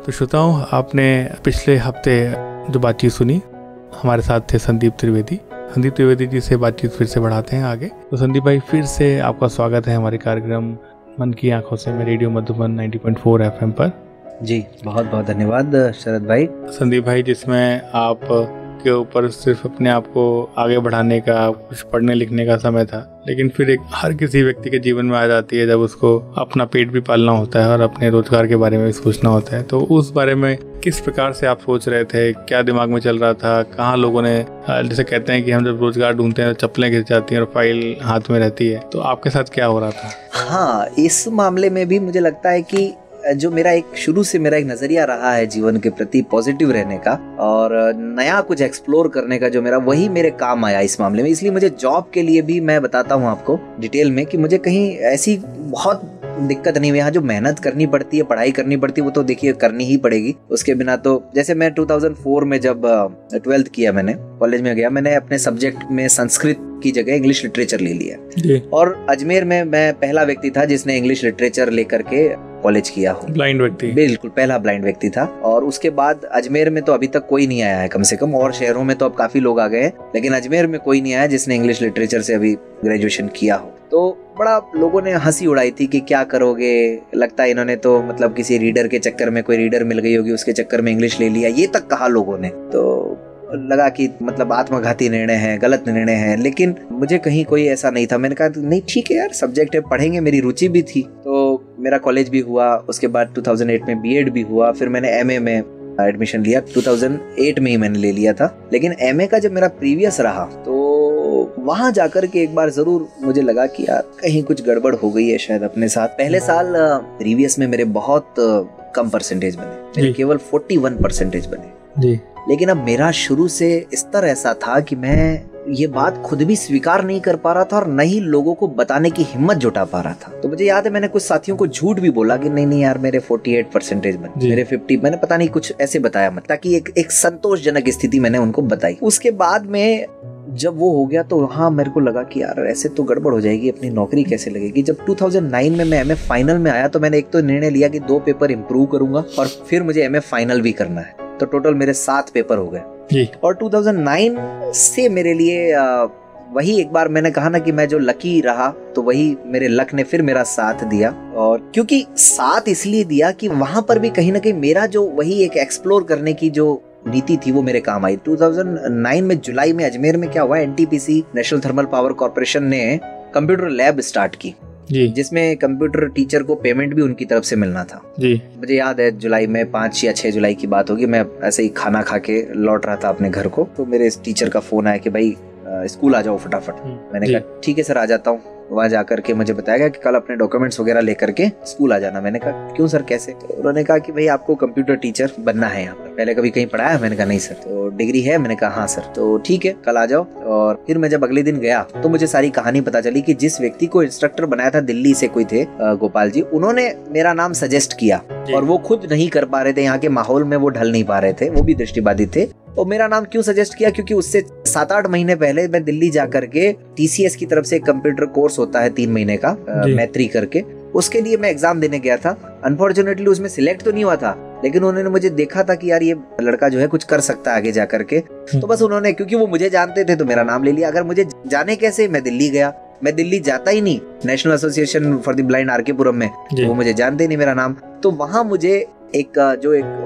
तो श्रोताओं, आपने पिछले हफ्ते जो बातचीत सुनी, हमारे साथ थे संदीप त्रिवेदी। संदीप त्रिवेदी जी से बातचीत फिर से बढ़ाते हैं आगे। तो संदीप भाई, फिर से आपका स्वागत है हमारे कार्यक्रम मन की आंखों से में रेडियो मधुबन 90.4 FM पर। जी बहुत बहुत धन्यवाद शरद भाई। संदीप भाई, जिसमें आप के ऊपर सिर्फ अपने आप को आगे बढ़ाने का, कुछ पढ़ने लिखने का समय था, लेकिन फिर एक हर किसी व्यक्ति के जीवन में आ जाती है जब उसको अपना पेट भी पालना होता है और अपने रोजगार के बारे में भी सोचना होता है। तो उस बारे में किस प्रकार से आप सोच रहे थे, क्या दिमाग में चल रहा था, कहाँ लोगों ने, जैसे कहते हैं कि हम जब रोजगार ढूंढते हैं तो चप्पलें गिर जाती हैं और फाइल हाथ में रहती है, तो आपके साथ क्या हो रहा था? हाँ, इस मामले में भी मुझे लगता है कि जो मेरा एक शुरू से मेरा एक नजरिया रहा है जीवन के प्रति पॉजिटिव रहने का और नया कुछ एक्सप्लोर करने का, जो मेरा वही मेरे काम आया इस मामले में। इसलिए मुझे जॉब के लिए भी मैं बताता हूँ आपको डिटेल में कि मुझे कहीं ऐसी बहुत दिक्कत नहीं हुई। यहाँ जो मेहनत करनी पड़ती है, पढ़ाई करनी पड़ती है, वो तो देखिए करनी ही पड़ेगी। उसके बिना तो, जैसे मैं 2004 में जब 12th किया, मैंने कॉलेज में गया, मैंने अपने सब्जेक्ट में संस्कृत की जगह इंग्लिश लिटरेचर ले लिया और अजमेर में मैं पहला व्यक्ति था जिसने इंग्लिश लिटरेचर लेकर के कॉलेज किया हो। ब्लाइंड व्यक्ति, बिल्कुल पहला ब्लाइंड व्यक्ति था। और उसके बाद अजमेर में तो अभी तक कोई नहीं आया है, कम से कम, और शहरों में तो अब काफी लोग आ गए हैं, लेकिन अजमेर में कोई नहीं आया जिसने इंग्लिश लिटरेचर से अभी ग्रेजुएशन किया हो। तो बड़ा लोगों ने हंसी उड़ाई थी कि क्या करोगे, लगता है इन्होंने तो मतलब किसी रीडर के चक्कर में, कोई रीडर मिल गई होगी उसके चक्कर में इंग्लिश ले लिया, ये तक कहा लोगों ने। तो लगा कि मतलब आत्मघाती निर्णय है, गलत निर्णय है, लेकिन मुझे कहीं कोई ऐसा नहीं था। मैंने कहा नहीं ठीक है यार, सब्जेक्ट है, पढ़ेंगे, मेरी रुचि भी थी। तो मेरा कॉलेज भी हुआ, उसके बाद 2008 में बीएड भी हुआ, फिर मैंने एमए में एडमिशन लिया, 2008 में ही मैंने ले लिया था। लेकिन एमए का जब मेरा प्रीवियस रहा तो वहां जाकर के एक बार जरूर मुझे लगा कि यार कहीं कुछ गड़बड़ हो गई है शायद अपने साथ। पहले साल प्रीवियस में मेरे बहुत कम परसेंटेज बने, मेरे केवल 41% बने जी। लेकिन अब मेरा शुरू से स्तर ऐसा था कि मैं ये बात खुद भी स्वीकार नहीं कर पा रहा था और न ही लोगों को बताने की हिम्मत जुटा पा रहा था। तो मुझे याद है मैंने कुछ साथियों को झूठ भी बोला कि नहीं यार मेरे 48% बने, मेरे 50, मैंने पता नहीं कुछ ऐसे बताया मत, ताकि एक संतोषजनक स्थिति मैंने उनको बताई। उसके बाद में जब वो हो गया तो हाँ मेरे को लगा कि यार ऐसे तो गड़बड़ हो जाएगी, अपनी नौकरी कैसे लगेगी। जब 2009 में मैं एमए फाइनल में आया तो मैंने एक तो निर्णय लिया कि 2 पेपर इम्प्रूव करूंगा और फिर मुझे एमए फाइनल भी करना है। तो टोटल मेरे 7 पेपर हो गए और 2009 से मेरे लिए वही एक बार मैंने कहा ना कि मैं जो लकी रहा तो वही मेरे लक ने फिर मेरा साथ दिया। और क्योंकि साथ इसलिए दिया कि वहां पर भी कहीं ना कहीं मेरा जो वही एक एक्सप्लोर करने की जो नीति थी वो मेरे काम आई। 2009 में जुलाई में अजमेर में क्या हुआ, NTPC national thermal power corporation ने कंप्यूटर लैब स्टार्ट की जिसमें कंप्यूटर टीचर को पेमेंट भी उनकी तरफ से मिलना था जी। मुझे याद है जुलाई में 5 या 6 जुलाई की बात होगी, मैं ऐसे ही खाना खा के लौट रहा था अपने घर को, तो मेरे इस टीचर का फोन आया कि भाई स्कूल आ जाओ फटाफट। मैंने कहा ठीक है सर आ जाता हूँ। वहाँ जाकर के मुझे बताया गया कि कल अपने डॉक्यूमेंट्स वगैरह लेकर के स्कूल आ जाना। मैंने कहा क्यों सर, कैसे? तो उन्होंने कहा कि भाई आपको कंप्यूटर टीचर बनना है यहाँ पर, पहले कभी कहीं पढ़ाया? मैंने कहा नहीं सर। तो डिग्री है? मैंने कहा हाँ सर। तो ठीक है कल आ जाओ। और फिर मैं जब अगले दिन गया तो मुझे सारी कहानी पता चली कि जिस व्यक्ति को इंस्ट्रक्टर बनाया था, दिल्ली से कोई थे गोपाल जी, उन्होंने मेरा नाम सजेस्ट किया और वो खुद नहीं कर पा रहे थे, यहाँ के माहौल में वो ढल नहीं पा रहे थे, वो भी दृष्टिबाधित थे। और मेरा नाम क्यों सजेस्ट किया, क्योंकि उससे 7-8 महीने पहले मैं दिल्ली जाकर के टीसीएस की तरफ से एक कंप्यूटर कोर्स होता है 3 महीने का, मैत्री करके, उसके लिए मैं एग्जाम देने गया था। अनफॉर्चुनेटली उसमें सिलेक्ट तो नहीं हुआ था, लेकिन उन्होंने मुझे देखा था कि यार ये लड़का जो है कुछ कर सकता है आगे जाकर के, तो बस उन्होंने, क्योंकि वो मुझे जानते थे तो मेरा नाम ले लिया। अगर मुझे जाने कैसे, मैं दिल्ली गया, मैं दिल्ली जाता ही नहीं national association for the blind RK Puram में, तो वो मुझे जानते नहीं मेरा नाम। तो वहां मुझे एक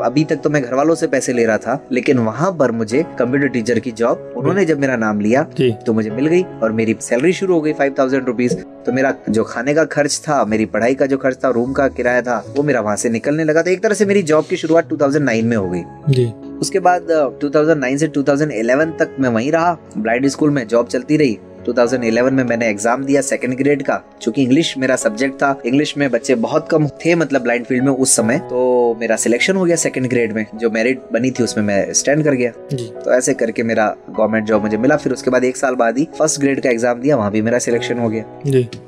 अभी तक तो मैं घर वालों से पैसे ले रहा था, लेकिन वहां पर मुझे कंप्यूटर टीचर की जॉब उन्होंने जब मेरा नाम लिया तो मुझे मिल गई और मेरी सैलरी शुरू हो गई 5000 रुपीज। तो मेरा जो खाने का खर्च था, मेरी पढ़ाई का जो खर्च था, रूम का किराया था, वो मेरा वहां से निकलने लगा। तो एक तरह से मेरी जॉब की शुरुआत 2009 में हो गई। उसके बाद 2009 से 2011 तक मैं वहीं रहा, ब्लाइंड स्कूल में जॉब चलती रही। 2011 में मैंने एग्जाम दिया 2nd ग्रेड का, चूंकि इंग्लिश मेरा सब्जेक्ट था, इंग्लिश में बच्चे बहुत कम थे मतलब ब्लाइंड फील्ड में उस समय, तो मेरा सिलेक्शन हो गया 2nd ग्रेड में, जो मेरिट बनी थी उसमें मैं स्टैंड कर गया। तो ऐसे करके मेरा गवर्नमेंट जॉब मुझे मिला। फिर उसके बाद 1 साल बाद ही 1st ग्रेड का एग्जाम दिया, वहां भी मेरा सिलेक्शन हो गया।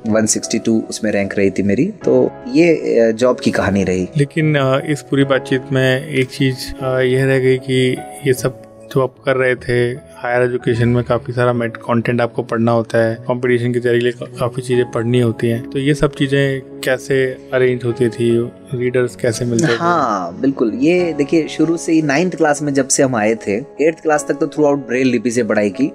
162 उसमें रैंक रही थी मेरी। तो ये जॉब की कहानी रही। लेकिन इस पूरी बातचीत में एक चीज यह रह गई कि ये सब जो आप कर रहे थे हायर एजुकेशन में, काफ़ी सारा कंटेंट आपको पढ़ना होता है, कंपटीशन की तैयारी के लिए काफ़ी चीज़ें पढ़नी होती हैं, तो ये सब चीज़ें कैसे अरेंज होती थी, रीडर्स कैसे मिलते थे? हाँ बिल्कुल, ये देखिए शुरू से ही 9th क्लास में जब से हम आए थे, 8th क्लास तक तो थ्रू आउट ब्रेल लिपि से पढ़ाई की।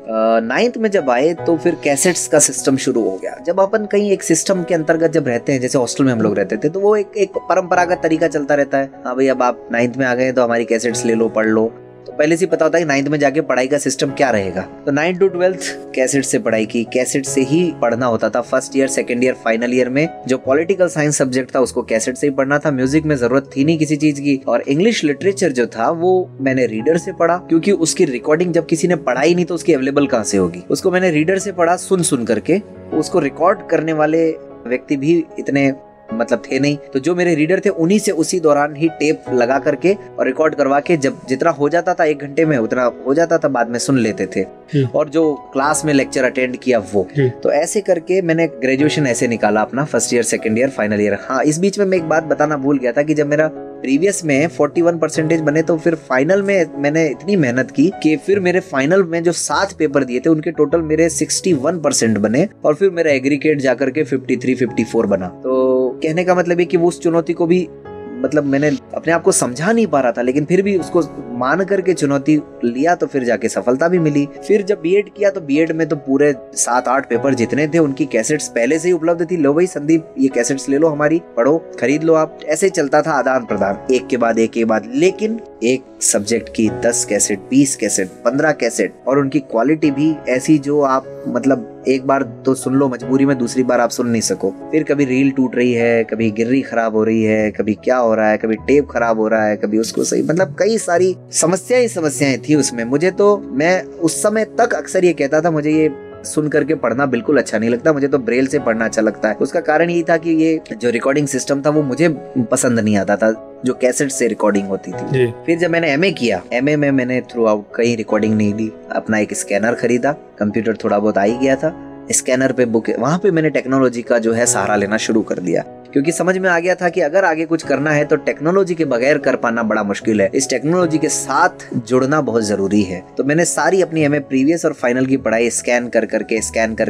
9th में जब आए तो फिर कैसेट्स का सिस्टम शुरू हो गया। जब अपन कहीं एक सिस्टम के अंतर्गत जब रहते हैं, जैसे हॉस्टल में हम लोग रहते थे, तो वो एक परंपरागत तरीका चलता रहता है। हाँ भाई, अब आप 9th में आ गए तो हमारी कैसेट्स ले लो, पढ़ लो। तो पहले से पता होता है कि 9th में जाके पढ़ाई का सिस्टम क्या रहेगा। तो 9th to 12th कैसेट से पढ़ाई की, कैसेट से ही पढ़ना होता था। First year, second year, final year में जो पॉलिटिकल साइंस सब्जेक्ट था उसको कैसेट से ही पढ़ना था। म्यूजिक में जरूरत थी नहीं किसी चीज की। और इंग्लिश लिटरेचर जो था वो मैंने रीडर से पढ़ा, क्योंकि उसकी रिकॉर्डिंग जब किसी ने पढ़ाई नहीं तो उसकी अवेलेबल कहाँ से होगी। उसको मैंने रीडर से पढ़ा, सुन करके। उसको रिकॉर्ड करने वाले व्यक्ति भी इतने मतलब थे नहीं, तो जो मेरे रीडर थे उन्हीं से उसी दौरान ही टेप लगा करके और रिकॉर्ड करवा के जब जितना हो जाता था 1 घंटे में उतना हो जाता था, बाद में सुन लेते थे। और जो क्लास में लेक्चर अटेंड किया वो, तो ऐसे करके मैंने ग्रेजुएशन ऐसे निकाला अपना, first year, second year, final year. हाँ, इस बीच में मैं एक बात बताना भूल गया था कि जब मेरा प्रीवियस में 41% बने तो फिर फाइनल में मैंने इतनी मेहनत की कि फिर मेरे फाइनल में जो 7 पेपर दिए थे उनके टोटल मेरे 61% बने, और फिर मेरा एग्रीगेट जाकर के 53-54 बना। तो कहने का मतलब है कि वो उस चुनौती को भी मतलब मैंने अपने आप को समझा नहीं पा रहा था, लेकिन फिर भी उसको मान करके चुनौती लिया तो फिर जाके सफलता भी मिली। फिर जब बीएड किया तो बीएड में तो पूरे 7-8 पेपर जितने थे उनकी कैसेट्स पहले से ही उपलब्ध थी। लो भाई संदीप, ये कैसेट्स ले लो, हमारी पढ़ो, खरीद लो आप। ऐसे चलता था आदान प्रदान, एक के बाद एक। लेकिन एक सब्जेक्ट की 10 कैसेट, 20 कैसेट, 15 कैसेट, और उनकी क्वालिटी भी ऐसी जो आप मतलब एक बार तो सुन लो मजबूरी में, दूसरी बार आप सुन नहीं सको। फिर कभी रील टूट रही है, कभी गिर्री खराब हो रही है, कभी क्या हो रहा है, कभी टेप खराब हो रहा है, कभी उसको सही, मतलब कई सारी समस्याएं थी उसमें। मुझे तो, मैं उस समय तक अक्सर ये कहता था मुझे ये सुन करके पढ़ना बिल्कुल अच्छा नहीं लगता, मुझे तो ब्रेल से पढ़ना अच्छा लगता है। उसका कारण यही था कि ये जो रिकॉर्डिंग सिस्टम था वो मुझे पसंद नहीं आता था, जो कैसेट से रिकॉर्डिंग होती थी। फिर जब मैंने एमए किया, एमए में मैंने थ्रू आउट कहीं रिकॉर्डिंग नहीं दी, अपना एक स्कैनर खरीदा, कंप्यूटर थोड़ा बहुत आ ही गया था, स्कैनर पे बुक, वहां पे मैंने टेक्नोलॉजी का जो है सहारा लेना शुरू कर दिया, क्योंकि समझ में आ गया था कि अगर आगे कुछ करना है तो टेक्नोलॉजी के बगैर कर पाना बड़ा मुश्किल है, इस टेक्नोलॉजी के साथ जुड़ना बहुत जरूरी है। तो मैंने सारी अपनी एमए प्रीवियस और फाइनल की पढ़ाई स्कैन कर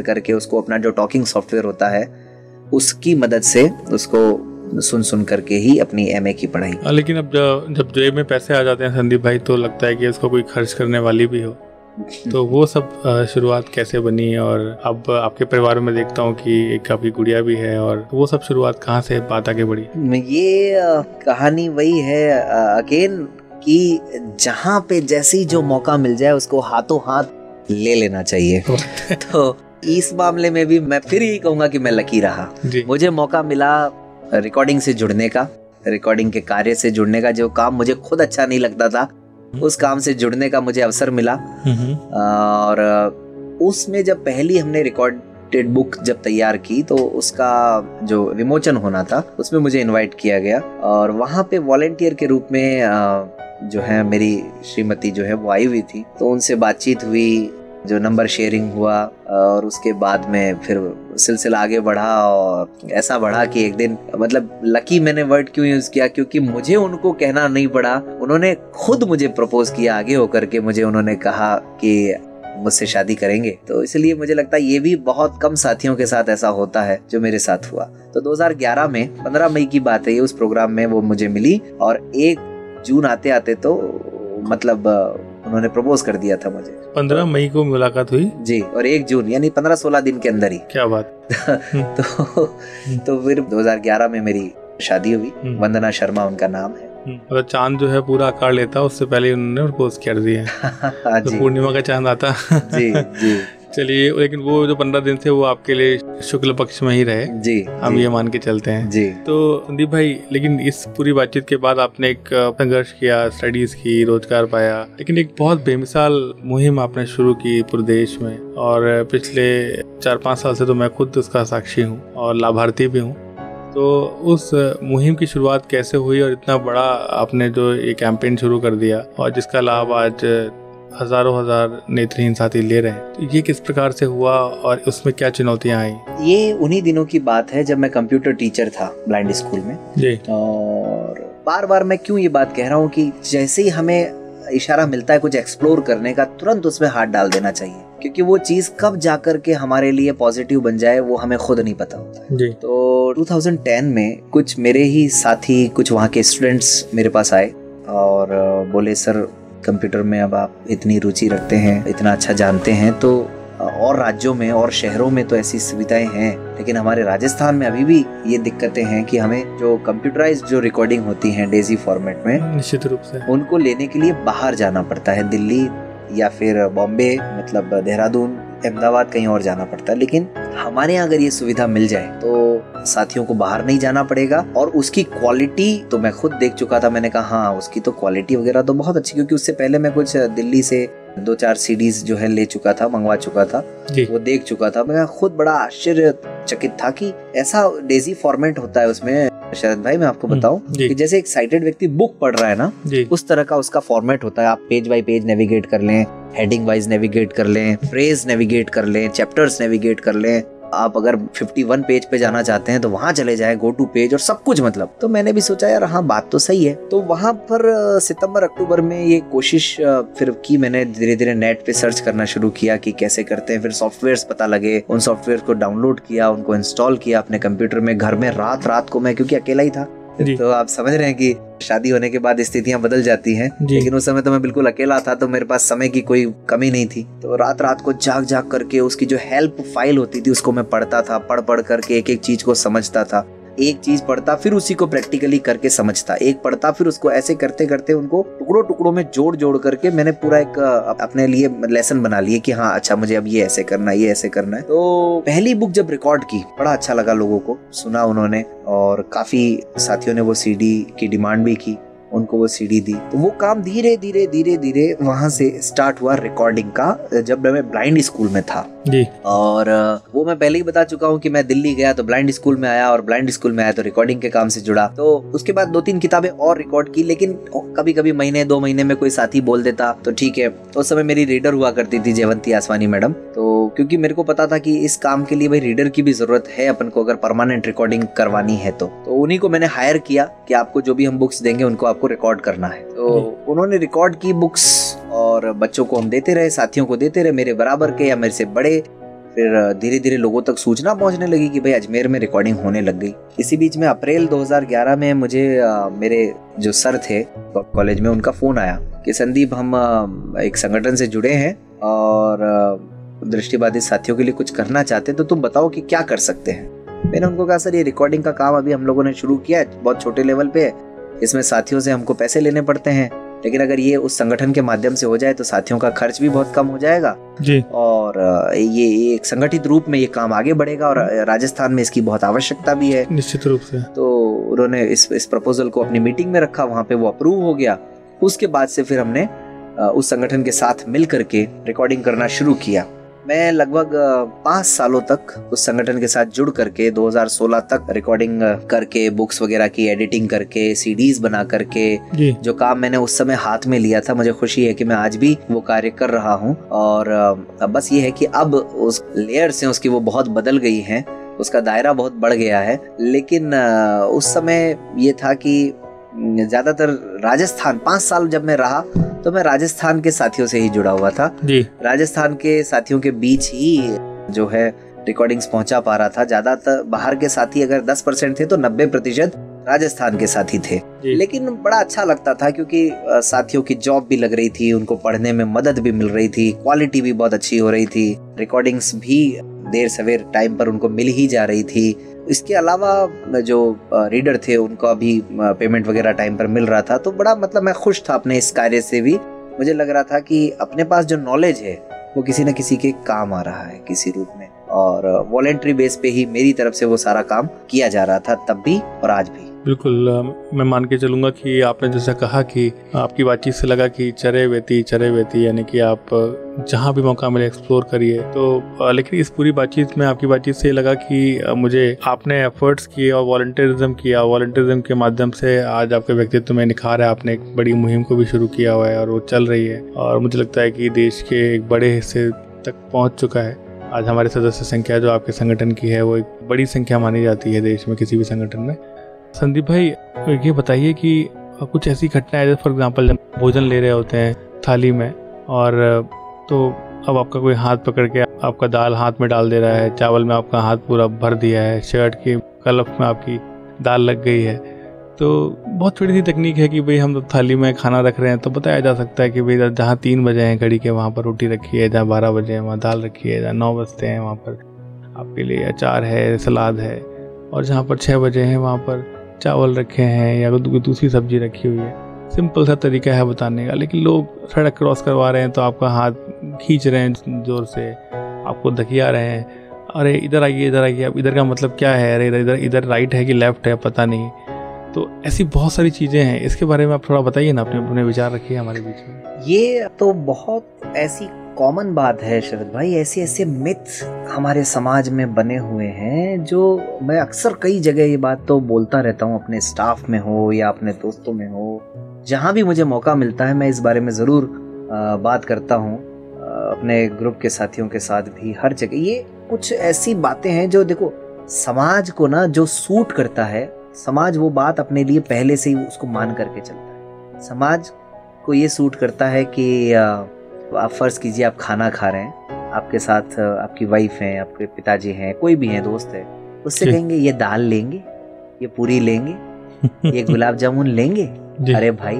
करके उसको अपना जो टॉकिंग सॉफ्टवेयर होता है उसकी मदद से उसको सुन करके ही अपनी एमए की पढ़ाई। लेकिन अब जब जेब में पैसे आ जाते हैं संदीप भाई, तो लगता है कि उसको कोई खर्च करने वाली भी हो, तो वो सब शुरुआत कैसे बनी? और अब आपके परिवार में देखता हूँ कि एक आपकी गुड़िया भी है, और वो सब शुरुआत कहाँ से बात आगे बढ़ी? ये कहानी वही है अगेन कि जहाँ पे जैसे ही जो मौका मिल जाए उसको हाथों हाथ ले लेना चाहिए। तो इस मामले में भी मैं फिर यही कहूँगा कि मैं लकी रहा। मुझे मौका मिला रिकॉर्डिंग से जुड़ने का, रिकॉर्डिंग के कार्य से जुड़ने का। जो काम मुझे खुद अच्छा नहीं लगता था उस काम से जुड़ने का मुझे अवसर मिला। और उसमें जब पहली हमने रिकॉर्डेड बुक जब तैयार की तो उसका जो विमोचन होना था उसमें मुझे इनवाइट किया गया, और वहाँ पे वॉलेंटियर के रूप में जो है मेरी श्रीमती जो है वो आई हुई थी। तो उनसे बातचीत हुई, जो नंबर शेयरिंग हुआ, और उसके बाद में फिर सिलसिला आगे बढ़ा, और ऐसा बढ़ा कि एक दिन, मतलब लकी मैंने वर्ड क्यों यूज किया, क्योंकि मुझे उनको कहना नहीं पड़ा, उन्होंने खुद मुझे प्रपोज किया आगे होकर के। मुझे उन्होंने कहा कि मुझसे शादी करेंगे। तो इसलिए मुझे लगता है ये भी बहुत कम साथियों के साथ ऐसा होता है जो मेरे साथ हुआ। तो 2011 में 15 मई की बात है, ये उस प्रोग्राम में वो मुझे मिली, और 1 जून आते आते तो मतलब उन्होंने प्रपोज कर दिया था मुझे। 15 मई को मुलाकात हुई जी, और 1 जून यानी 15-16 दिन के अंदर ही। क्या बात। तो फिर 2011 में मेरी शादी हुई। वंदना शर्मा उनका नाम है। मतलब चांद जो है पूरा आकार लेता, उससे पहले उन्होंने प्रपोज कर दिया। तो पूर्णिमा का चांद आता। जी जी। चलिए, लेकिन वो जो 15 दिन थे वो आपके लिए शुक्ल पक्ष में ही रहे जी, हम ये मान के चलते हैं जी। तो संदीप भाई, लेकिन इस पूरी बातचीत के बाद आपने एक संघर्ष किया, स्टडीज की, रोजगार पाया, लेकिन एक बहुत बेमिसाल मुहिम आपने शुरू की पूरे देश में, और पिछले 4-5 साल से तो मैं खुद उसका साक्षी हूँ और लाभार्थी भी हूँ। तो उस मुहिम की शुरुआत कैसे हुई, और इतना बड़ा आपने जो ये कैंपेन शुरू कर दिया और जिसका लाभ आज हजारों हजार नेत्रहीन साथी ले रहे हैं, तो ये किस प्रकार से हुआ और उसमें क्या चुनौतियां आई? ये उन्हीं दिनों की बात है जब मैं कंप्यूटर टीचर था ब्लाइंड स्कूल में जी। और बार बार मैं क्यों ये बात कह रहा हूँ कि जैसे ही हमें इशारा मिलता है कुछ एक्सप्लोर करने का, तुरंत उसमें हाथ डाल देना चाहिए, क्योंकि वो चीज कब जाकर के हमारे लिए पॉजिटिव बन जाए वो हमें खुद नहीं पता होता जी। तो 2010 में कुछ मेरे ही साथी, कुछ वहाँ के स्टूडेंट्स मेरे पास आए और बोले सर कंप्यूटर में अब आप इतनी रुचि रखते हैं, इतना अच्छा जानते हैं, तो और राज्यों में और शहरों में तो ऐसी सुविधाएं हैं, लेकिन हमारे राजस्थान में अभी भी ये दिक्कतें हैं कि हमें जो कंप्यूटराइज्ड जो रिकॉर्डिंग होती हैं डेजी फॉर्मेट में, निश्चित रूप से उनको लेने के लिए बाहर जाना पड़ता है, दिल्ली या फिर बॉम्बे, मतलब देहरादून, अहमदाबाद, कहीं और जाना पड़ता है। लेकिन हमारे यहाँ अगर ये सुविधा मिल जाए तो साथियों को बाहर नहीं जाना पड़ेगा, और उसकी क्वालिटी तो मैं खुद देख चुका था। मैंने कहा हाँ, उसकी तो क्वालिटी वगैरह तो बहुत अच्छी, क्योंकि उससे पहले मैं कुछ दिल्ली से 2-4 सीडीज जो है ले चुका था, मंगवा चुका था, वो देख चुका था। मैं खुद बड़ा आश्चर्यचकित था कि ऐसा डेजी फॉर्मेट होता है उसमें। शरद भाई मैं आपको बताऊं कि जैसे एक साइटेड व्यक्ति बुक पढ़ रहा है ना, उस तरह का उसका फॉर्मेट होता है। आप पेज बाय पेज नेविगेट कर लें, हेडिंग वाइज नेविगेट कर लें, फ्रेज नेविगेट कर लें, चैप्टर्स नेविगेट कर लें। आप अगर 51 पेज पे जाना चाहते हैं तो वहां चले जाएं, गो टू पेज और सब कुछ, मतलब। तो मैंने भी सोचा यार हाँ बात तो सही है। तो वहां पर सितंबर अक्टूबर में ये कोशिश फिर की मैंने, धीरे धीरे नेट पे सर्च करना शुरू किया कि कैसे करते हैं। फिर सॉफ्टवेयर्स पता लगे, उन सॉफ्टवेयर को डाउनलोड किया, उनको इंस्टॉल किया अपने कंप्यूटर में, घर में रात को मैं, क्योंकि अकेला ही था। तो आप समझ रहे हैं कि शादी होने के बाद स्थितियां बदल जाती हैं, लेकिन उस समय तो मैं बिल्कुल अकेला था, तो मेरे पास समय की कोई कमी नहीं थी। तो रात को जाग करके उसकी जो हेल्प फाइल होती थी उसको मैं पढ़ता था, पढ़ करके एक एक चीज को समझता था। एक चीज पढ़ता फिर उसी को प्रैक्टिकली करके समझता, एक पढ़ता फिर उसको ऐसे करते करते उनको टुकड़ों में जोड़ करके मैंने पूरा एक अपने लिए लेसन बना लिए कि हाँ अच्छा मुझे अब ये ऐसे करना है, ये ऐसे करना है। तो पहली बुक जब रिकॉर्ड की, बड़ा अच्छा लगा, लोगों को सुना उन्होंने, और काफी साथियों ने वो सीडी की डिमांड भी की, उनको वो सीडी दी। तो वो काम धीरे धीरे वहां से स्टार्ट हुआ रिकॉर्डिंग का, जब मैं ब्लाइंड स्कूल में था जी। और वो मैं पहले ही बता चुका हूँ कि मैं दिल्ली गया तो ब्लाइंड स्कूल में आया, और ब्लाइंड स्कूल में आया तो रिकॉर्डिंग के काम से जुड़ा। तो उसके बाद 2-3 किताबें और रिकॉर्ड की, लेकिन कभी कभी महीने 2 महीने में कोई साथी बोल देता तो ठीक है। तो उस समय मेरी रीडर हुआ करती थी जयवंती आसवानी मैडम। तो क्योंकि मेरे को पता था कि इस काम के लिए भाई रीडर की भी जरूरत है अपन को, अगर परमानेंट रिकॉर्डिंग करवानी है तो उन्हीं को मैंने हायर किया कि आपको जो भी हम बुक्स देंगे उनको आपको रिकॉर्ड करना है। तो उन्होंने रिकॉर्ड की बुक्स, और बच्चों को हम देते रहे, साथियों को देते रहे, मेरे बराबर के या मेरे से बड़े। फिर धीरे धीरे लोगों तक सूचना पहुंचने लगी कि भाई अजमेर में रिकॉर्डिंग होने लग गई। इसी बीच में अप्रैल 2011 में मुझे मेरे जो सर थे कॉलेज में, उनका फोन आया कि संदीप हम एक संगठन से जुड़े हैं और दृष्टिबाधित साथियों के लिए कुछ करना चाहते हैं, तो तुम बताओ कि क्या कर सकते हैं। मैंने उनको कहा सर ये रिकॉर्डिंग का काम अभी हम लोगों ने शुरू किया है, बहुत छोटे लेवल पे है, इसमें साथियों से हमको पैसे लेने पड़ते हैं, लेकिन अगर ये उस संगठन के माध्यम से हो जाए तो साथियों का खर्च भी बहुत कम हो जाएगा जी, और ये एक संगठित रूप में ये काम आगे बढ़ेगा, और राजस्थान में इसकी बहुत आवश्यकता भी है। निश्चित रूप से। तो उन्होंने इस प्रपोजल को अपनी मीटिंग में रखा, वहाँ पे वो अप्रूव हो गया। उसके बाद से फिर हमने उस संगठन के साथ मिल करके रिकॉर्डिंग करना शुरू किया। मैं लगभग 5 सालों तक उस संगठन के साथ जुड़ करके 2016 तक रिकॉर्डिंग करके, बुक्स वगैरह की एडिटिंग करके, सीडीज बना करके, जो काम मैंने उस समय हाथ में लिया था, मुझे खुशी है कि मैं आज भी वो कार्य कर रहा हूँ। और बस ये है कि अब उस लेयर्स हैं उसकी वो बहुत बदल गई हैं, उसका दायरा बहुत बढ़ गया है। लेकिन उस समय ये था कि ज्यादातर राजस्थान, 5 साल जब मैं रहा तो मैं राजस्थान के साथियों से ही जुड़ा हुआ था जी। राजस्थान के साथियों के बीच ही जो है रिकॉर्डिंग्स पहुंचा पा रहा था। ज्यादातर बाहर के साथी अगर 10% थे तो 90% राजस्थान के साथी थे। लेकिन बड़ा अच्छा लगता था क्योंकि साथियों की जॉब भी लग रही थी, उनको पढ़ने में मदद भी मिल रही थी, क्वालिटी भी बहुत अच्छी हो रही थी, रिकॉर्डिंग्स भी देर सवेर टाइम पर उनको मिल ही जा रही थी। इसके अलावा जो रीडर थे उनको अभी पेमेंट वगैरह टाइम पर मिल रहा था। तो बड़ा मतलब मैं खुश था अपने इस कार्य से भी। मुझे लग रहा था कि अपने पास जो नॉलेज है वो किसी न किसी के काम आ रहा है किसी रूप में, और वॉलेंट्री बेस पे ही मेरी तरफ से वो सारा काम किया जा रहा था तब भी और आज भी। बिल्कुल, मैं मान के चलूँगा कि आपने जैसा कहा कि आपकी बातचीत से लगा कि चरे वेती, यानी कि आप जहाँ भी मौका मिले एक्सप्लोर करिए। तो लेकिन इस पूरी बातचीत में आपकी बातचीत से लगा कि मुझे आपने एफर्ट्स किए और वॉलंटियरिज्म के माध्यम से आज आपके व्यक्तित्व में निखार है। आपने एक बड़ी मुहिम को भी शुरू किया हुआ है और वो चल रही है, और मुझे लगता है कि देश के एक बड़े हिस्से तक पहुँच चुका है। आज हमारे सदस्य संख्या जो आपके संगठन की है वो एक बड़ी संख्या मानी जाती है देश में किसी भी संगठन में। संदीप भाई, ये बताइए कि कुछ ऐसी घटना है, फॉर एग्जांपल जब भोजन ले रहे होते हैं थाली में, और तो अब आपका कोई हाथ पकड़ के आपका दाल हाथ में डाल दे रहा है, चावल में आपका हाथ पूरा भर दिया है, शर्ट की कलफ में आपकी दाल लग गई है। तो बहुत छोटी सी तकनीक है कि भाई हम थाली में खाना रख रहे हैं तो बताया जा सकता है कि भाई जहाँ 3 बजे हैं घड़ी के वहाँ पर रोटी रखी है, जहाँ 12 बजे हैं वहाँ दाल रखी है, जहाँ 9 बजते हैं वहाँ पर आपके लिए अचार है, सलाद है, और जहाँ पर 6 बजे हैं वहाँ पर चावल रखे हैं या कोई दूसरी सब्जी रखी हुई है। सिंपल सा तरीका है बताने का, लेकिन लोग सड़क क्रॉस करवा रहे हैं तो आपका हाथ खींच रहे हैं ज़ोर से, आपको धकिया रहे हैं, अरे इधर आइए इधर आइए, अब इधर का मतलब क्या है, अरे इधर इधर राइट है कि लेफ्ट है पता नहीं। तो ऐसी बहुत सारी चीज़ें हैं, इसके बारे में आप थोड़ा बताइए ना, अपने विचार रखिए हमारे बीच में। ये तो बहुत ऐसी कॉमन बात है शरद भाई, ऐसे ऐसे मिथ हमारे समाज में बने हुए हैं जो मैं अक्सर कई जगह ये बात तो बोलता रहता हूँ, अपने स्टाफ में हो या अपने दोस्तों में हो, जहाँ भी मुझे मौका मिलता है मैं इस बारे में ज़रूर बात करता हूँ, अपने ग्रुप के साथियों के साथ भी, हर जगह। ये कुछ ऐसी बातें हैं जो देखो समाज को ना जो सूट करता है, समाज वो बात अपने लिए पहले से ही उसको मान करके चलता है। समाज को ये सूट करता है कि आप फर्ज कीजिए आप खाना खा रहे हैं, आपके साथ आपकी वाइफ हैं, आपके पिताजी हैं, कोई भी हैं, दोस्त है, उससे कहेंगे ये दाल लेंगे, ये पूरी लेंगे, ये गुलाब जामुन लेंगे। अरे भाई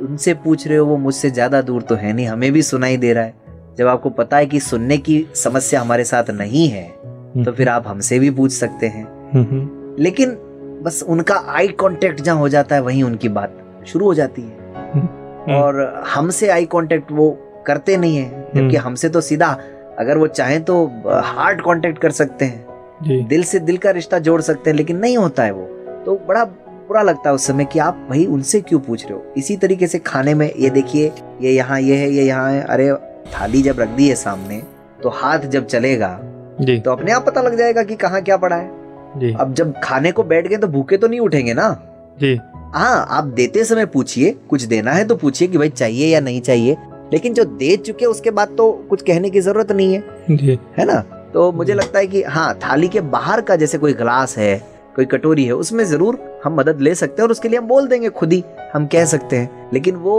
उनसे पूछ रहे हो, वो मुझसे ज्यादा दूर तो है नहीं, हमें भी सुनाई दे रहा है। जब आपको पता है कि सुनने की समस्या हमारे साथ नहीं है तो फिर आप हमसे भी पूछ सकते हैं। लेकिन बस उनका आई कांटेक्ट जहाँ हो जाता है वहीं उनकी बात शुरू हो जाती है, और हमसे आई कांटेक्ट वो करते नहीं है, जबकि हमसे तो सीधा अगर वो चाहें तो हार्ट कांटेक्ट कर सकते हैं, दिल से दिल का रिश्ता जोड़ सकते हैं, लेकिन नहीं होता है वो। तो बड़ा बुरा लगता है उस समय कि आप भाई उनसे क्यों पूछ रहे हो। इसी तरीके से खाने में ये देखिए, ये यहाँ ये है, ये यहाँ है, अरे थाली जब रख दी है सामने तो हाथ जब चलेगा तो अपने आप पता लग जाएगा कि कहाँ क्या पड़ा है। अब जब खाने को बैठ गए तो भूखे तो नहीं उठेंगे ना जी। हाँ, आप देते समय पूछिए, कुछ देना है तो पूछिए कि भाई चाहिए या नहीं चाहिए, लेकिन जो दे चुके उसके बाद तो कुछ कहने की जरूरत नहीं है जी। है ना। तो मुझे लगता है कि हाँ, थाली के बाहर का जैसे कोई गिलास है, कोई कटोरी है, उसमें जरूर हम मदद ले सकते हैं और उसके लिए हम बोल देंगे, खुद ही हम कह सकते हैं। लेकिन वो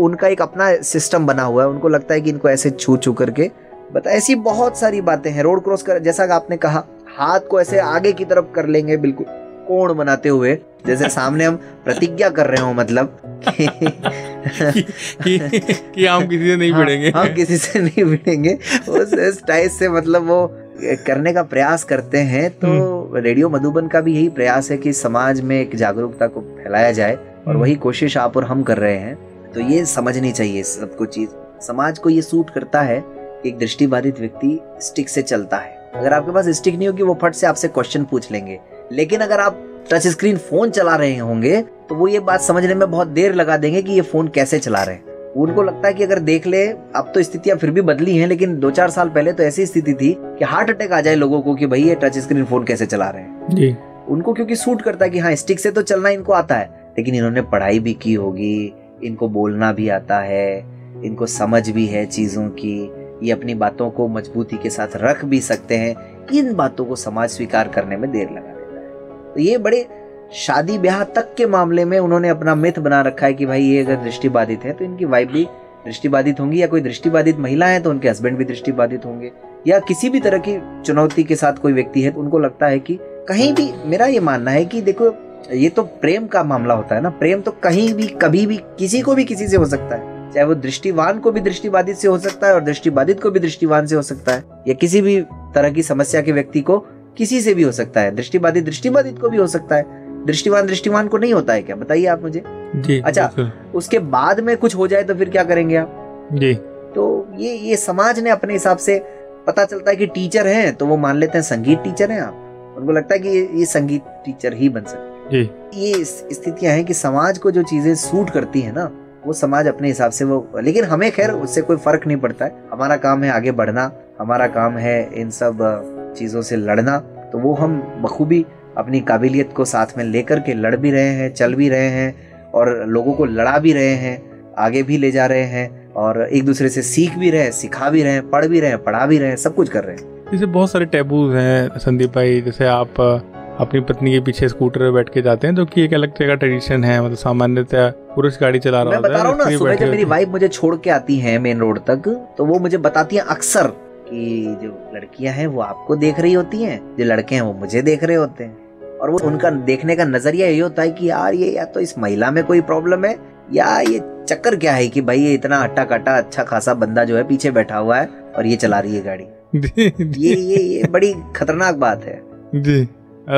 उनका एक अपना सिस्टम बना हुआ है, उनको लगता है कि इनको ऐसे छू छू करके बता। ऐसी बहुत सारी बातें हैं। रोड क्रॉस कर, जैसा आपने कहा, हाथ को ऐसे आगे की तरफ कर लेंगे, बिल्कुल कोण बनाते हुए, जैसे सामने हम प्रतिज्ञा कर रहे हो, मतलब कि हम किसी से नहीं भिड़ेंगे। हम किसी से नहीं भिड़ेंगे, उस टाइप से मतलब वो करने का प्रयास करते हैं। तो रेडियो मधुबन का भी यही प्रयास है कि समाज में एक जागरूकता को फैलाया जाए, और वही कोशिश आप और हम कर रहे हैं। तो ये समझनी चाहिए सबको चीज। समाज को ये सूट करता है कि एक दृष्टिबाधित व्यक्ति स्टिक से चलता है। अगर आपके पास स्टिक नहीं होगी, वो फट से आपसे क्वेश्चन पूछ लेंगे। लेकिन अगर आप टच स्क्रीन फोन चला रहे होंगे तो वो ये बात समझने में बहुत देर लगा देंगे कि ये फोन कैसे चला रहे हैं। उनको लगता है कि अगर देख ले, अब तो स्थितियां फिर भी बदली हैं, लेकिन 2-4 साल पहले तो ऐसी स्थिति थी कि हार्ट अटैक आ जाए लोगों को कि भाई ये टच स्क्रीन फोन कैसे चला रहे हैं जी। उनको क्योंकि सूट करता है कि हाँ, स्टिक से तो चलना इनको आता है, लेकिन इन्होंने पढ़ाई भी की होगी, इनको बोलना भी आता है, इनको समझ भी है चीजों की, ये अपनी बातों को मजबूती के साथ रख भी सकते हैं। इन बातों को समाज स्वीकार करने में देर लगा देता है। तो ये बड़े शादी ब्याह तक के मामले में उन्होंने अपना मिथ बना रखा है कि भाई ये अगर दृष्टिबाधित है तो इनकी वाइफ भी दृष्टिबाधित होंगी, या कोई दृष्टिबाधित महिला है तो उनके हस्बैंड भी दृष्टिबाधित होंगे, या किसी भी तरह की चुनौती के साथ कोई व्यक्ति है तो उनको लगता है कि कहीं भी, मेरा ये मानना है कि देखो ये तो प्रेम का मामला होता है ना, प्रेम तो कहीं भी कभी भी किसी को भी किसी से हो सकता है, चाहे वो दृष्टिवान को भी दृष्टिबाधित से हो सकता है और दृष्टिबाधित को भी दृष्टिवान से हो सकता है, या किसी भी तरह की समस्या के व्यक्ति को किसी से भी हो सकता है। दृष्टिबाधित दृष्टिबाधित को भी हो सकता है, दृष्टिवान दृष्टिवान को नहीं होता है क्या, बताइए आप मुझे जी। अच्छा, उसके बाद में कुछ हो जाए तो फिर क्या करेंगे आप जी। तो ये समाज ने अपने हिसाब से, पता चलता है कि टीचर हैं तो वो मान लेते हैं संगीत टीचर हैं आप, उनको लगता है कि ये संगीत टीचर ही बन सकते हैं। ये स्थितियां हैं कि समाज को जो चीजें सूट करती है ना, वो समाज अपने हिसाब से वो, लेकिन हमें खैर उससे कोई फर्क नहीं पड़ता है। हमारा काम है आगे बढ़ना, हमारा काम है इन सब चीजों से लड़ना। तो वो हम बखूबी अपनी काबिलियत को साथ में लेकर के लड़ भी रहे हैं, चल भी रहे हैं, और लोगों को लड़ा भी रहे हैं, आगे भी ले जा रहे हैं, और एक दूसरे से सीख भी रहे हैं, सिखा भी रहे हैं, पढ़ भी रहे हैं, पढ़ा भी रहे हैं, सब कुछ कर रहे हैं। जैसे बहुत सारे टैबूज हैं संदीप भाई, जैसे आप अपनी पत्नी के पीछे स्कूटर पे बैठ के जाते हैं, जो कि एक अलग तरह का ट्रेडिशन है। मतलब सामान्यतः पुरुष गाड़ी चला रहा होता है। मैं बता रहा हूँ ना, सुबह जब मेरी वाइफ मुझे छोड़ के आती है मेन रोड तक, तो वो मुझे बताती है अक्सर कि जो लड़कियां हैं वो आपको देख रही होती हैं, जो लड़के हैं वो मुझे देख रहे होते हैं। और वो उनका देखने का नजरिया यही होता है कि यार ये या तो इस महिला में कोई प्रॉब्लम है, या ये चक्कर क्या है कि भाई ये इतना हट्टा कट्टा अच्छा खासा बंदा जो है पीछे बैठा हुआ है और ये चला रही है गाड़ी। ये बड़ी खतरनाक बात है जी।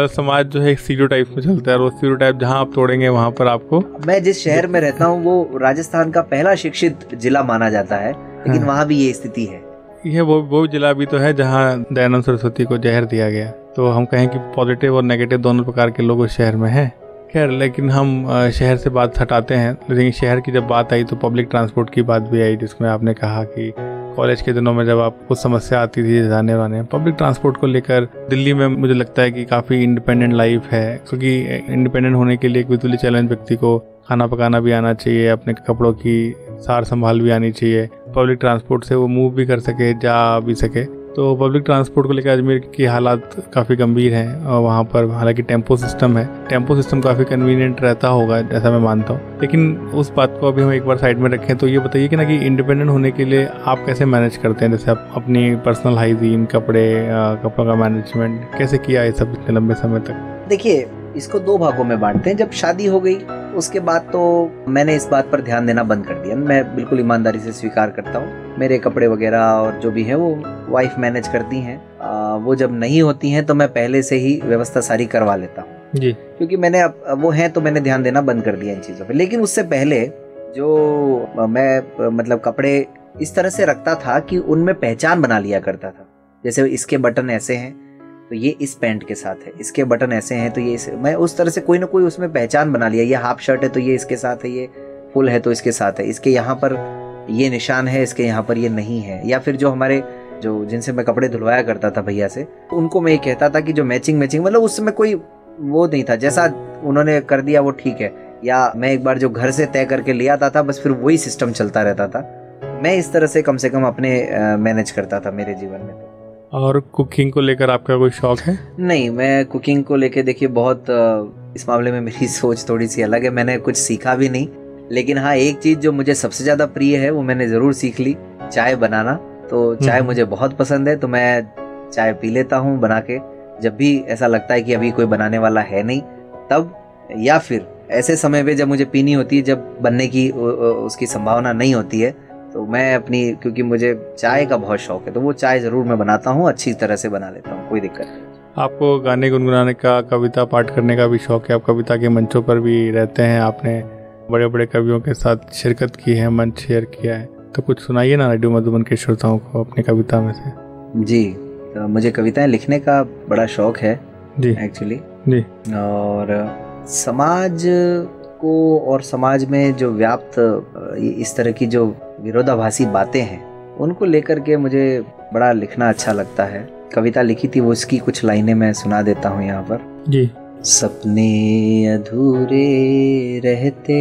समाज जो है स्टीरियोटाइप में चलता है, और वो स्टीरियोटाइप जहाँ आप तोड़ेंगे वहाँ पर आपको। मैं जिस शहर में रहता हूँ वो राजस्थान का पहला शिक्षित जिला माना जाता है, लेकिन वहाँ भी ये स्थिति है। ये वो जिला भी तो है जहाँ दयानंद सरस्वती को जहर दिया गया। तो हम कहें कि पॉजिटिव और नेगेटिव दोनों प्रकार के लोग उस शहर में हैं। खैर, लेकिन हम शहर से बात हटाते हैं। लेकिन शहर की जब बात आई तो पब्लिक ट्रांसपोर्ट की बात भी आई, जिसमें आपने कहा कि कॉलेज के दिनों में जब आपको समस्या आती थी जाने वाने पब्लिक ट्रांसपोर्ट को लेकर, दिल्ली में मुझे लगता है कि काफ़ी इंडिपेंडेंट लाइफ है। क्योंकि इंडिपेंडेंट होने के लिए एक विजुअली चैलेंज व्यक्ति को खाना पकाना भी आना चाहिए, अपने कपड़ों की सार संभाल भी आनी चाहिए, पब्लिक ट्रांसपोर्ट से वो मूव भी कर सके, जा भी सके। तो पब्लिक ट्रांसपोर्ट को लेकर अजमेर की हालात काफ़ी गंभीर हैं। और वहाँ पर हालांकि टेम्पो सिस्टम है, टेम्पो सिस्टम काफ़ी कन्वीनियंट रहता होगा ऐसा मैं मानता हूँ। लेकिन उस बात को अभी हम एक बार साइड में रखें तो ये बताइए कि ना कि इंडिपेंडेंट होने के लिए आप कैसे मैनेज करते हैं? जैसे आप अपनी पर्सनल हाइजीन, कपड़ों का मैनेजमेंट कैसे किया ये सब इतने लंबे समय तक? देखिए, इसको दो भागों में बांटते हैं। जब शादी हो गई उसके बाद तो मैंने इस बात पर ध्यान देना बंद कर दिया। मैं बिल्कुल ईमानदारी से स्वीकार करता हूँ, मेरे कपड़े वगैरह और जो भी है वो वाइफ मैनेज करती हैं। वो जब नहीं होती हैं तो मैं पहले से ही व्यवस्था सारी करवा लेता हूँ जी, क्योंकि मैंने अब वो हैं तो मैंने ध्यान देना बंद कर दिया इन चीज़ों पे। लेकिन उससे पहले जो मैं मतलब कपड़े इस तरह से रखता था कि उनमें पहचान बना लिया करता था। जैसे इसके बटन ऐसे हैं तो ये इस पैंट के साथ है, इसके बटन ऐसे हैं तो ये मैं उस तरह से कोई ना कोई उसमें पहचान बना लिया। ये हाफ शर्ट है तो ये इसके साथ है, ये फुल है तो इसके साथ है, इसके यहाँ पर ये निशान है, इसके यहाँ पर ये नहीं है। या फिर जो हमारे जो जिनसे मैं कपड़े धुलवाया करता था भैया से, उनको मैं ये कहता था कि जो मैचिंग मतलब उसमें कोई वो नहीं था, जैसा उन्होंने कर दिया वो ठीक है। या मैं एक बार जो घर से तय करके ले आता था बस फिर वही सिस्टम चलता रहता था। मैं इस तरह से कम अपने मैनेज करता था मेरे जीवन में। और कुकिंग को लेकर आपका कोई शौक है? नहीं, मैं कुकिंग को लेकर देखिए बहुत इस मामले में मेरी सोच थोड़ी सी अलग है। मैंने कुछ सीखा भी नहीं, लेकिन हाँ एक चीज़ जो मुझे सबसे ज़्यादा प्रिय है वो मैंने ज़रूर सीख ली, चाय बनाना। तो चाय मुझे बहुत पसंद है, तो मैं चाय पी लेता हूँ बना के। जब भी ऐसा लगता है कि अभी कोई बनाने वाला है नहीं तब, या फिर ऐसे समय पे जब मुझे पीनी होती है जब बनने की उसकी संभावना नहीं होती है, तो मैं अपनी, क्योंकि मुझे चाय का बहुत शौक है तो वो चाय ज़रूर मैं बनाता हूँ, अच्छी तरह से बना लेता हूँ, कोई दिक्कत नहीं। आपको गाने गुनगुनाने का, कविता पाठ करने का भी शौक है? आप कविता के मंचों पर भी रहते हैं, आपने बड़े बड़े कवियों के साथ शिरकत की है, मंच शेयर किया है, तो कुछ सुनाइए ना रेडियो मधुबन के श्रोताओं को अपनी कविता में से। जी, तो मुझे कविताएं लिखने का बड़ा शौक है जी एक्चुअली जी। और समाज को और समाज में जो व्याप्त इस तरह की जो विरोधाभासी बातें हैं उनको लेकर के मुझे बड़ा लिखना अच्छा लगता है। कविता लिखी थी वो, इसकी कुछ लाइनें मैं सुना देता हूँ यहाँ पर जी। सपने अधूरे रहते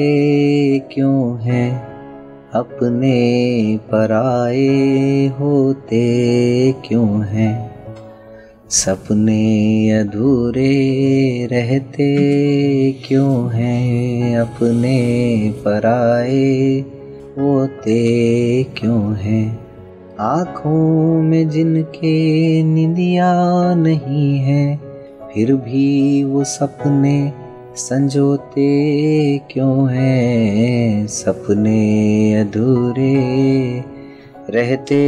क्यों हैं, अपने पराए होते क्यों हैं, सपने अधूरे रहते क्यों हैं, अपने पराए होते क्यों हैं, आँखों में जिनके निंदिया नहीं है फिर भी वो सपने संजोते क्यों हैं, सपने अधूरे रहते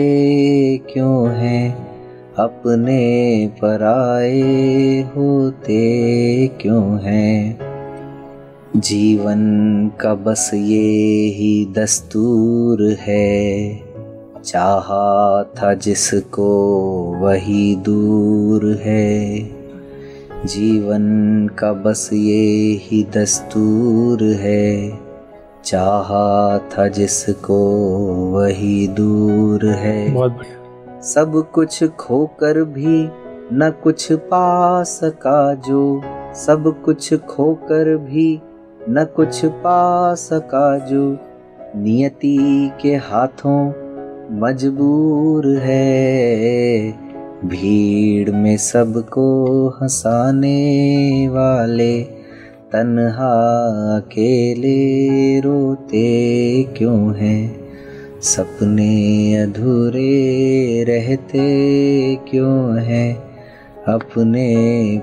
क्यों हैं, अपने पराए होते क्यों हैं, जीवन का बस ये ही दस्तूर है, चाहा था जिसको वही दूर है, जीवन का बस ये ही दस्तूर है, चाहा था जिसको वही दूर है। बहुत बढ़िया। सब कुछ खोकर भी न कुछ पा सका जो, सब कुछ खोकर भी न कुछ पा सका जो, नियति के हाथों मजबूर है, भीड़ में सबको हंसाने वाले तन्हा अकेले रोते क्यों हैं, सपने अधूरे रहते क्यों हैं, अपने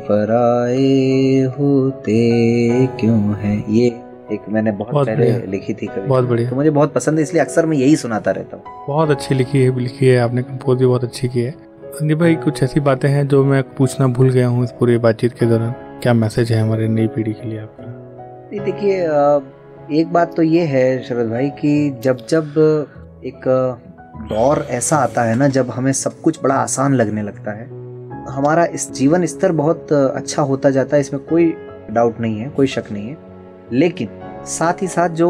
पराए होते क्यों हैं। ये एक मैंने बहुत पहले लिखी थी कविता, बहुत बढ़िया, तो मुझे बहुत पसंद है, इसलिए अक्सर मैं यही सुनाता रहता हूँ। बहुत अच्छी लिखी है आपने, कंपोज भी बहुत अच्छी की है। संदीप भाई, कुछ ऐसी बातें हैं जो मैं पूछना भूल गया हूँ इस पूरी बातचीत के दौरान, क्या मैसेज है हमारे नई पीढ़ी के लिए आपका? देखिए, एक बात तो ये है शरद भाई कि जब जब एक दौर ऐसा आता है ना, जब हमें सब कुछ बड़ा आसान लगने लगता है, हमारा इस जीवन स्तर बहुत अच्छा होता जाता है, इसमें कोई डाउट नहीं है, कोई शक नहीं है, लेकिन साथ ही साथ जो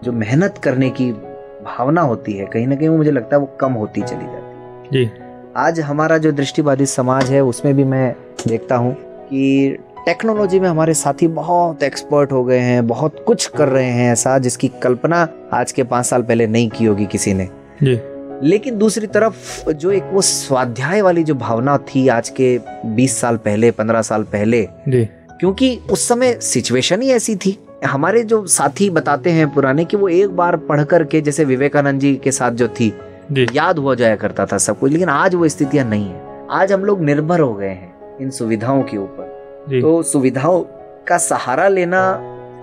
जो मेहनत करने की भावना होती है, कहीं ना कहीं वो मुझे लगता है वो कम होती चली जाती है जी। आज हमारा जो दृष्टिवादी समाज है उसमें भी मैं देखता हूँ कि टेक्नोलॉजी में हमारे साथी बहुत एक्सपर्ट हो गए हैं, बहुत कुछ कर रहे हैं ऐसा जिसकी कल्पना आज के 5 साल पहले नहीं की होगी किसी ने जी। लेकिन दूसरी तरफ जो एक वो स्वाध्याय वाली जो भावना थी आज के 20 साल पहले, 15 साल पहले जी, क्योंकि उस समय सिचुएशन ही ऐसी थी। हमारे जो साथी बताते हैं पुराने कि वो एक बार पढ़ करके, जैसे विवेकानंद जी के साथ जो थी, याद हो जाया करता था सब कुछ, लेकिन आज वो स्थितियां नहीं है। आज हम लोग निर्भर हो गए हैं इन सुविधाओं के ऊपर। तो सुविधाओं का सहारा लेना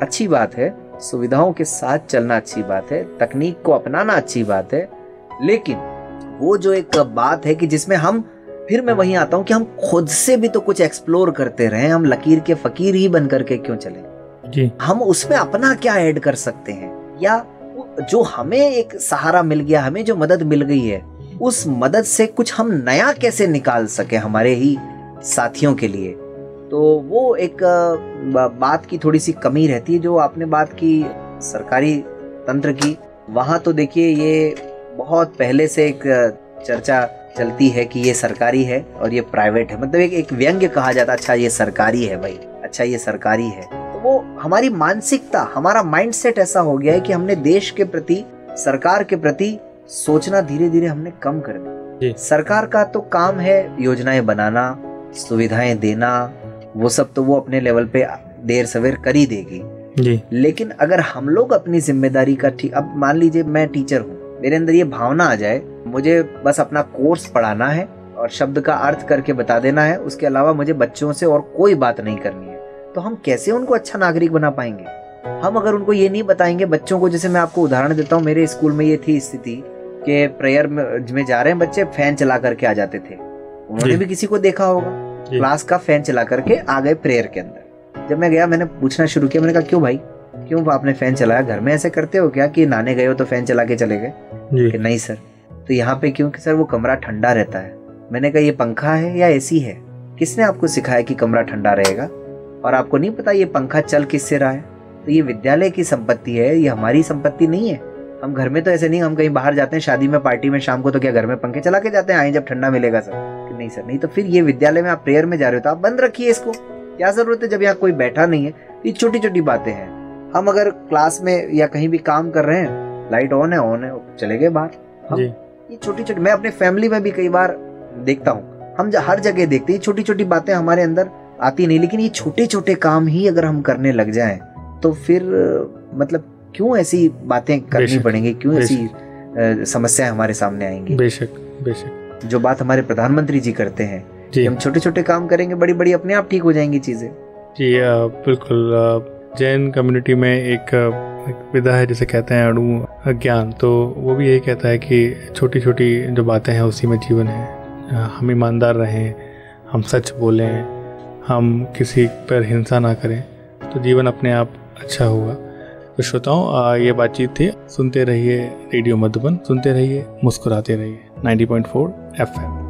अच्छी बात है, सुविधाओं के साथ चलना अच्छी बात है, तकनीक को अपनाना अच्छी बात है, लेकिन वो जो एक बात है कि जिसमें हम, फिर मैं वहीं आता हूं कि हम खुद से भी तो कुछ एक्सप्लोर करते रहे, हम लकीर के फकीर ही बन करके क्यों चले जी। हम उसमें अपना क्या ऐड कर सकते हैं, या जो हमें एक सहारा मिल गया, हमें जो मदद मिल गई है, उस मदद से कुछ हम नया कैसे निकाल सके हमारे ही साथियों के लिए। तो वो एक बात की थोड़ी सी कमी रहती है। जो आपने बात की सरकारी तंत्र की, वहां तो देखिए ये बहुत पहले से एक चर्चा चलती है कि ये सरकारी है और ये प्राइवेट है, मतलब एक व्यंग्य कहा जाता है, अच्छा ये सरकारी है भाई, अच्छा ये सरकारी है। तो वो हमारी मानसिकता, हमारा माइंडसेट ऐसा हो गया है कि हमने देश के प्रति, सरकार के प्रति सोचना धीरे धीरे हमने कम कर दिया। सरकार का तो काम है योजनाएं बनाना, सुविधाएं देना, वो सब तो वो अपने लेवल पे देर सवेर कर ही देगी जी। लेकिन अगर हम लोग अपनी जिम्मेदारी का ठीक, अब मान लीजिए मैं टीचर हूँ, मेरे अंदर ये भावना आ जाए, मुझे बस अपना कोर्स पढ़ाना है और शब्द का अर्थ करके बता देना है, उसके अलावा मुझे बच्चों से और कोई बात नहीं करनी है, तो हम कैसे उनको अच्छा नागरिक बना पाएंगे? हम अगर उनको ये नहीं बताएंगे बच्चों को, जैसे मैं आपको उदाहरण देता हूँ, मेरे स्कूल में ये थी स्थिति कि प्रेयर में जा रहे हैं बच्चे, फैन चला करके आ जाते थे, उन्होंने भी किसी को देखा होगा, क्लास का फैन चला करके आ गए प्रेयर के अंदर। जब मैं गया, मैंने पूछना शुरू किया, मैंने कहा क्यों भाई, क्यों आपने फैन चलाया, घर में ऐसे करते हो क्या कि नहाने गए हो तो फैन चला के चले गए? कि नहीं सर। तो यहाँ पे क्यों? कि सर वो कमरा ठंडा रहता है। मैंने कहा ये पंखा है या एसी है? किसने आपको सिखाया कि कमरा ठंडा रहेगा? और आपको नहीं पता ये पंखा चल किससे रहा है? तो ये विद्यालय की संपत्ति है, ये हमारी संपत्ति नहीं है। हम घर में तो ऐसे नहीं, हम कहीं बाहर जाते हैं शादी में, पार्टी में, शाम को, तो क्या घर में पंखे चला के जाते हैं, आए जब ठंडा मिलेगा सर? कि नहीं सर। नहीं तो फिर ये विद्यालय में आप प्रेयर में जा रहे हो तो आप बंद रखिए इसको, क्या जरूरत है जब यहाँ कोई बैठा नहीं है? ये छोटी छोटी बातें हैं। हम अगर क्लास में या कहीं भी काम कर रहे हैं, लाइट ऑन है, चले गए बाहर। हम ये छोटी छोटी, मैं अपने फैमिली में भी कई बार देखता हूँ, हम हर जगह देखते हैं छोटी छोटी बातें हमारे अंदर आती नहीं, लेकिन ये छोटे छोटे काम ही अगर हम करने लग जाएं तो फिर मतलब क्यों ऐसी बातें करनी पड़ेंगी, क्यों ऐसी समस्याएं हमारे सामने आएंगी? बेशक जो बात हमारे प्रधानमंत्री जी करते हैं कि हम छोटे छोटे काम करेंगे, बड़ी बड़ी अपने आप ठीक हो जाएंगी चीजें। जी बिल्कुल। जैन कम्युनिटी में एक विधा है जिसे कहते हैं अणु ज्ञान, तो वो भी यही कहता है कि छोटी छोटी जो बातें हैं उसी में जीवन है। हम ईमानदार रहें, हम सच बोलें, हम किसी पर हिंसा ना करें, तो जीवन अपने आप अच्छा होगा। तो श्रोताओं, ये बातचीत थी। सुनते रहिए रेडियो मधुबन, सुनते रहिए, मुस्कुराते रहिए। 90.4 FM।